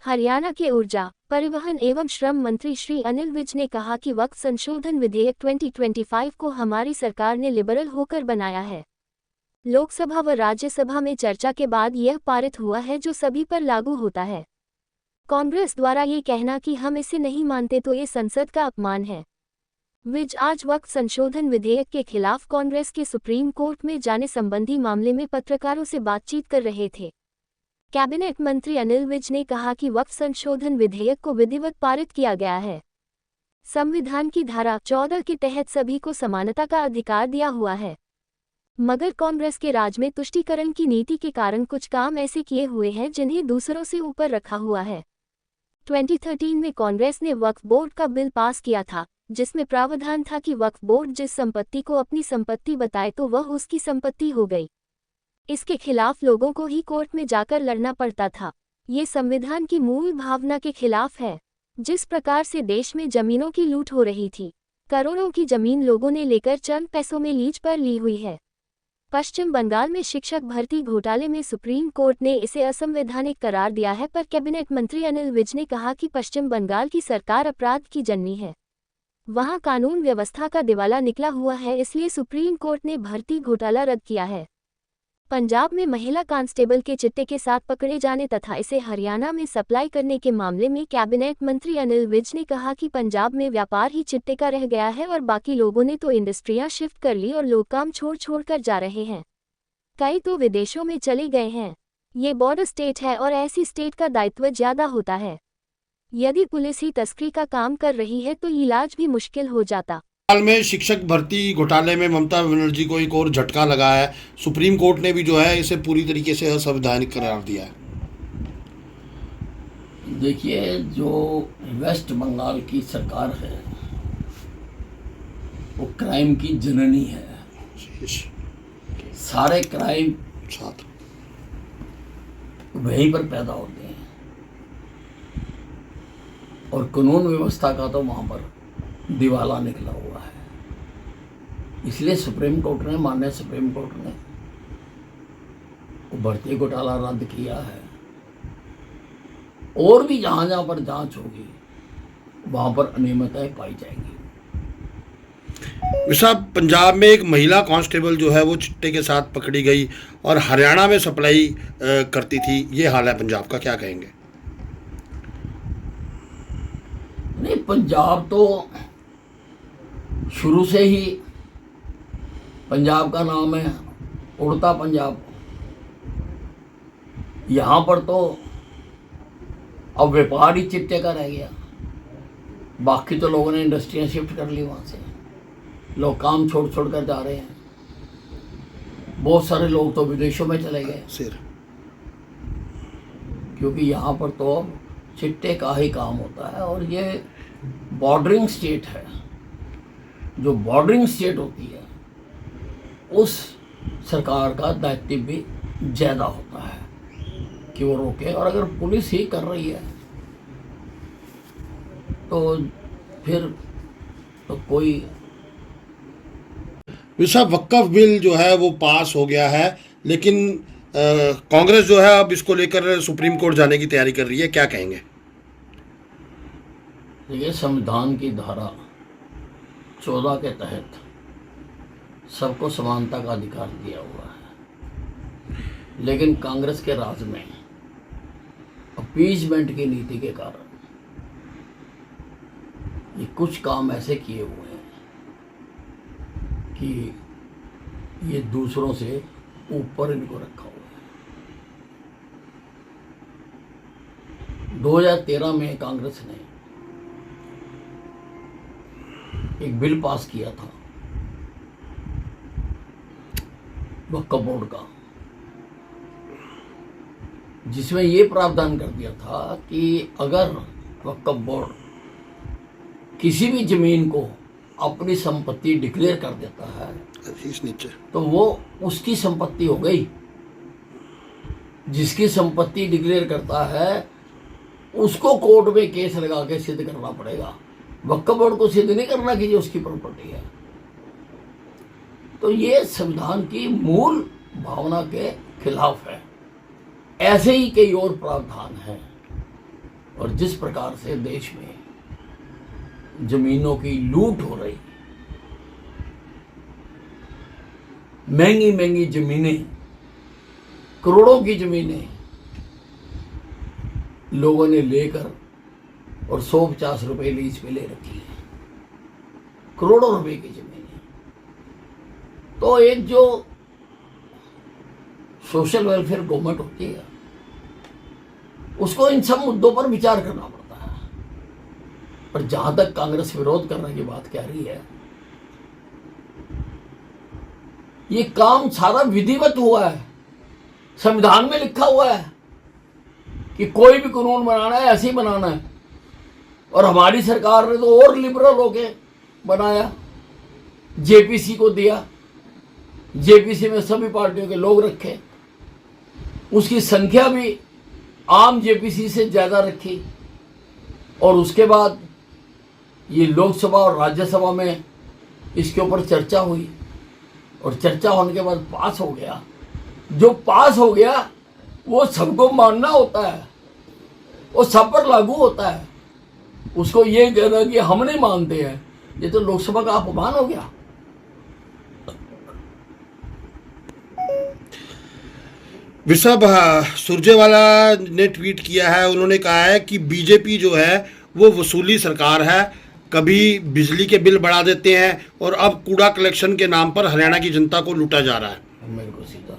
हरियाणा के ऊर्जा, परिवहन एवं श्रम मंत्री श्री अनिल विज ने कहा कि वक्फ संशोधन विधेयक 2025 को हमारी सरकार ने लिबरल होकर बनाया है। लोकसभा व राज्यसभा में चर्चा के बाद यह पारित हुआ है, जो सभी पर लागू होता है। कांग्रेस द्वारा ये कहना कि हम इसे नहीं मानते तो ये संसद का अपमान है। विज आज वक्फ संशोधन विधेयक के खिलाफ कांग्रेस के सुप्रीम कोर्ट में जाने संबंधी मामले में पत्रकारों से बातचीत कर रहे थे। कैबिनेट मंत्री अनिल विज ने कहा कि वक्फ संशोधन विधेयक को विधिवत पारित किया गया है। संविधान की धारा 14 के तहत सभी को समानता का अधिकार दिया हुआ है, मगर कांग्रेस के राज में तुष्टीकरण की नीति के कारण कुछ काम ऐसे किए हुए हैं जिन्हें दूसरों से ऊपर रखा हुआ है। 2013 में कांग्रेस ने वक्फ बोर्ड का बिल पास किया था, जिसमें प्रावधान था कि वक्फ बोर्ड जिस संपत्ति को अपनी संपत्ति बताए तो वह उसकी संपत्ति हो गई। इसके खिलाफ लोगों को ही कोर्ट में जाकर लड़ना पड़ता था। ये संविधान की मूल भावना के खिलाफ है। जिस प्रकार से देश में जमीनों की लूट हो रही थी, करोड़ों की जमीन लोगों ने लेकर चंद पैसों में लीज पर ली हुई है। पश्चिम बंगाल में शिक्षक भर्ती घोटाले में सुप्रीम कोर्ट ने इसे असंवैधानिक करार दिया है, पर कैबिनेट मंत्री अनिल विज ने कहा कि पश्चिम बंगाल की सरकार अपराध की जननी है। वहां कानून व्यवस्था का दिवाला निकला हुआ है, इसलिए सुप्रीम कोर्ट ने भर्ती घोटाला रद्द किया है। पंजाब में महिला कांस्टेबल के चिट्टे के साथ पकड़े जाने तथा इसे हरियाणा में सप्लाई करने के मामले में कैबिनेट मंत्री अनिल विज ने कहा कि पंजाब में व्यापार ही चिट्टे का रह गया है और बाकी लोगों ने तो इंडस्ट्रियां शिफ्ट कर ली और लोग काम छोड़ कर जा रहे हैं। कई तो विदेशों में चले गए हैं। ये बॉर्डर स्टेट है और ऐसी स्टेट का दायित्व ज्यादा होता है। यदि पुलिस ही तस्करी का काम कर रही है तो इलाज भी मुश्किल हो जाता। हाल में शिक्षक भर्ती घोटाले में ममता बनर्जी को एक और झटका लगा है। सुप्रीम कोर्ट ने भी जो है इसे पूरी तरीके से असंवैधानिक करार दिया है। देखिए, जो वेस्ट बंगाल की सरकार है वो क्राइम की जननी है। सारे क्राइम वहीं पर पैदा होते हैं और कानून व्यवस्था का तो वहाँ पर दिवाला निकला हुआ है। इसलिए सुप्रीम कोर्ट ने, माननीय सुप्रीम कोर्ट ने भर्ती घोटाला रद्द किया है। और भी जहाँ जहाँ पर जांच होगी वहाँ पर अनियमितताएं पाई जाएंगी। साहब, पंजाब में एक महिला कांस्टेबल जो है वो चिट्टे के साथ पकड़ी गई और हरियाणा में सप्लाई करती थी। ये हाल है पंजाब का, क्या कहेंगे? नहीं, पंजाब तो शुरू से ही पंजाब का नाम है उड़ता पंजाब। यहाँ पर तो अब व्यापार ही चिट्टे का रह गया। बाकी तो लोगों ने इंडस्ट्रियाँ शिफ्ट कर ली, वहाँ से लोग काम छोड़ कर जा रहे हैं। बहुत सारे लोग तो विदेशों में चले गए क्योंकि यहाँ पर तो अब चिट्टे का ही काम होता है। और ये बॉर्डरिंग स्टेट है। जो बॉर्डरिंग स्टेट होती है उस सरकार का दायित्व भी ज़्यादा होता है कि वो रोके। और अगर पुलिस ही कर रही है तो फिर तो कोई। साहब, वक्फ बिल जो है वो पास हो गया है, लेकिन कांग्रेस जो है अब इसको लेकर सुप्रीम कोर्ट जाने की तैयारी कर रही है, क्या कहेंगे? ये संविधान की धारा 14 के तहत सबको समानता का अधिकार दिया हुआ है, लेकिन कांग्रेस के राज में अपीजमेंट की नीति के कारण ये कुछ काम ऐसे किए हुए हैं कि ये दूसरों से ऊपर इनको रखा हुआ है। 2013 में कांग्रेस ने एक बिल पास किया था वक्फ बोर्ड का, जिसमें ये प्रावधान कर दिया था कि अगर वक्फ बोर्ड किसी भी जमीन को अपनी संपत्ति डिक्लेयर कर देता है तो वो उसकी संपत्ति हो गई। जिसकी संपत्ति डिक्लेयर करता है उसको कोर्ट में केस लगा के सिद्ध करना पड़ेगा। वक्फ बोर्ड को सिद्ध नहीं करना कि ये उसकी प्रॉपर्टी है। तो ये संविधान की मूल भावना के खिलाफ है। ऐसे ही कई और प्रावधान हैं और जिस प्रकार से देश में जमीनों की लूट हो रही, महंगी महंगी जमीनें, करोड़ों की जमीनें लोगों ने लेकर और 150 रुपए लीज पे ले रखी है, करोड़ों रुपए की जमीनें। तो एक जो सोशल वेलफेयर गवर्नमेंट होती है, उसको इन सब मुद्दों पर विचार करना पड़ता है। पर जहां तक कांग्रेस विरोध करने की बात कह रही है, ये काम सारा विधिवत हुआ है, संविधान में लिखा हुआ है कि कोई भी कानून बनाना है ऐसे ही बनाना है। और हमारी सरकार ने तो और लिबरल होके बनाया, जेपीसी को दिया, जेपीसी में सभी पार्टियों के लोग रखे, उसकी संख्या भी आम जेपीसी से ज्यादा रखी। और उसके बाद ये लोकसभा और राज्यसभा में इसके ऊपर चर्चा हुई और चर्चा होने के बाद पास हो गया। जो पास हो गया वो सबको मानना होता है, वो सब पर लागू होता है। उसको ये कहना कि हम नहीं मानते हैं, ये तो लोकसभा का अपमान हो गया। विशभ सुरजेवाला ने ट्वीट किया है, उन्होंने कहा है कि बीजेपी जो है वो वसूली सरकार है, कभी बिजली के बिल बढ़ा देते हैं और अब कूड़ा कलेक्शन के नाम पर हरियाणा की जनता को लूटा जा रहा है। मेरे को सीधा